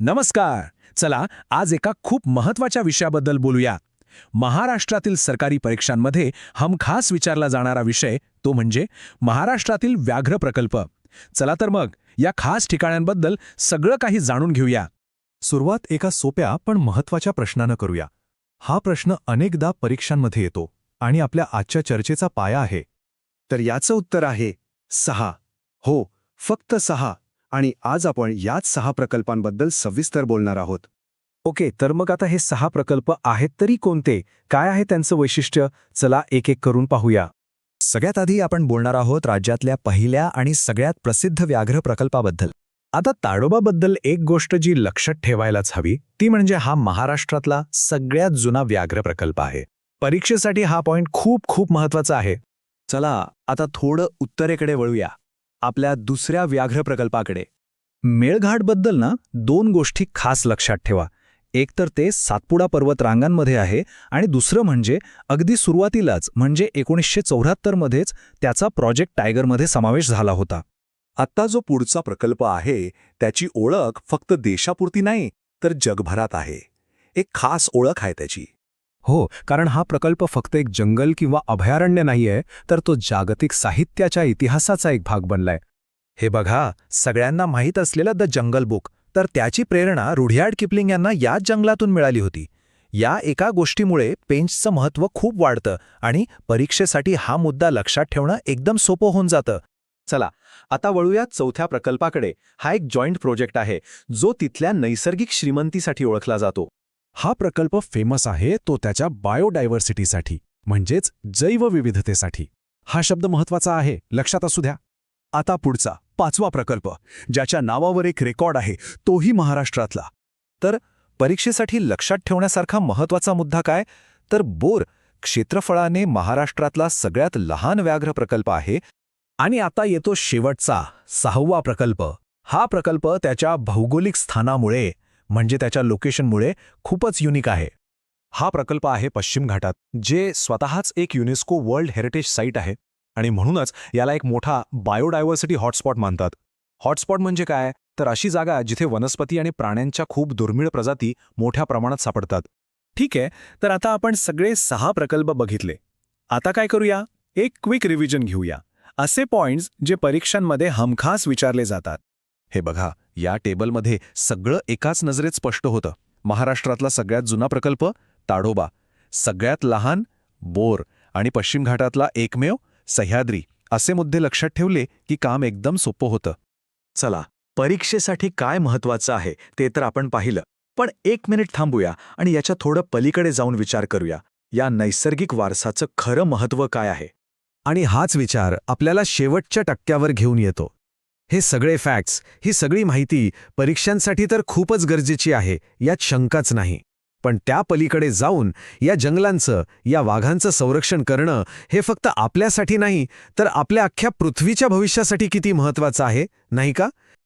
नमस्कार. चला आज एका खूप महत्वाच्या विषयाबद्दल बोलूया. महाराष्ट्रातील सरकारी परीक्षांमध्ये हमखास विचारला जाणारा विषय तो म्हणजे महाराष्ट्रातील व्याघ्र प्रकल्प. चला तर मग या खास ठिकाणांबद्दल सगळं काही जाणून घेऊया. सुरुवात एका सोप्या पण महत्वाच्या प्रश्नानं करूया. हा प्रश्न अनेकदा परीक्षांमध्ये येतो आणि आपल्या आजच्या चर्चेचा पाया आहे. तर याचं उत्तर आहे 6. हो, फक्त 6. आणि आज आपण याच 6 प्रकल्पांबद्दल सविस्तर बोलणार आहोत. ओके, तर मग आता हे 6 प्रकल्प आहेत तरी कोणते? काय आहे त्यांचं वैशिष्ट्य? चला एक एक करून पाहूया. सगळ्यात आधी आपण बोलणार आहोत राज्यातल्या पहिल्या आणि सगळ्यात प्रसिद्ध व्याघ्र प्रकल्पाबद्दल. आता ताडोबाबद्दल एक गोष्ट जी लक्षात ठेवायलाच हवी ती म्हणजे हा महाराष्ट्रातला सगळ्यात जुना व्याघ्र प्रकल्प आहे. परीक्षेसाठी हा पॉइंट खूप खूप महत्वाचा आहे. चला आता थोडं उत्तरेकडे वळूया, आपल्या दुसऱ्या व्याघ्र प्रकल्पाकडे. मेळघाटबद्दल ना 2 गोष्टी खास लक्षात ठेवा. एक तर ते सातपुडा पर्वत रांगांमध्ये आहे आणि दुसरं म्हणजे अगदी सुरुवातीलाच म्हणजे 1974 मध्येच त्याचा प्रोजेक्ट टायगरमध्ये समावेश झाला होता. आत्ता जो पुढचा प्रकल्प आहे त्याची ओळख फक्त देशापुरती नाही तर जगभरात आहे. एक खास ओळख आहे त्याची. हो, कारण हा प्रकल्प फक्त एक जंगल किंवा अभयारण्य नाहीये, तर तो जागतिक साहित्याच्या इतिहासाचा एक भाग बनलाय. हे बघा, सगळ्यांना माहीत असलेलं द जंगल बुक, तर त्याची प्रेरणा रुडयार्ड किपलिंग यांना याच जंगलातून मिळाली होती. या एका गोष्टीमुळे पेंचचं महत्त्व खूप वाढतं आणि परीक्षेसाठी हा मुद्दा लक्षात ठेवणं एकदम सोपं होऊन जातं. चला आता वळूया चौथ्या प्रकल्पाकडे. हा एक जॉईंट प्रोजेक्ट आहे जो तिथल्या नैसर्गिक श्रीमंतीसाठी ओळखला जातो. हा प्रकल्प फेमस आहे तो त्याच्या बायोडायव्हर्सिटीसाठी, म्हणजेच जैवविविधतेसाठी. हा शब्द महत्वाचा आहे, लक्षात असू द्या. आता पुढचा 5वा प्रकल्प, ज्याच्या नावावर एक रेकॉर्ड आहे, तोही महाराष्ट्रातला. तर परीक्षेसाठी लक्षात ठेवण्यासारखा महत्त्वाचा मुद्दा काय? तर बोर क्षेत्रफळाने महाराष्ट्रातला सगळ्यात लहान व्याघ्र प्रकल्प आहे. आणि आता येतो शेवटचा 6वा प्रकल्प. हा प्रकल्प त्याच्या भौगोलिक स्थानामुळे म्हणजे त्याच्या लोकेशनमुळे खूपच युनिक आहे. हा प्रकल्प आहे पश्चिम घाटात, जे स्वतःच एक युनेस्को वर्ल्ड हेरिटेज साईट आहे आणि म्हणूनच याला एक मोठा बायोडायव्हर्सिटी हॉटस्पॉट मानतात. हॉटस्पॉट म्हणजे काय? तर अशी जागा जिथे वनस्पती आणि प्राण्यांच्या खूप दुर्मिळ प्रजाती मोठ्या प्रमाणात सापडतात. ठीक आहे, तर आता आपण सगळे 6 प्रकल्प बघितले. आता काय करूया? एक क्विक रिव्हिजन घेऊया. असे पॉइंट्स जे परीक्षांमध्ये हमखास विचारले जातात. हे बघा, या टेबलमध्ये सगळं एकाच नजरेत स्पष्ट होतं. महाराष्ट्रातला सगळ्यात जुना प्रकल्प ताडोबा, सगळ्यात लहान बोर आणि पश्चिम घाटातला एकमेव सह्याद्री, असे मुद्दे लक्षात ठेवले की काम एकदम सोपं होतं. चला, परीक्षेसाठी काय महत्वाचं आहे ते तर आपण पाहिलं, पण 1 मिनिट थांबूया आणि याच्या थोडं पलीकडे जाऊन विचार करूया. या नैसर्गिक वारसाचं खरं महत्त्व काय आहे? आणि हाच विचार आपल्याला शेवटच्या टक्क्यावर घेऊन येतो. हे सगळे फॅक्ट्स, ही सगळी माहिती परीक्षांसाठी तर खूपच गरजेची आहे, यात शंकाच नाही. पण त्या पलीकडे जाऊन या जंगलांचं, या वाघांचं संरक्षण करणं हे फक्त आपल्यासाठी नाही तर आपल्या अख्ख्या पृथ्वीच्या भविष्यासाठी किती महत्त्वाचं आहे, नाही का?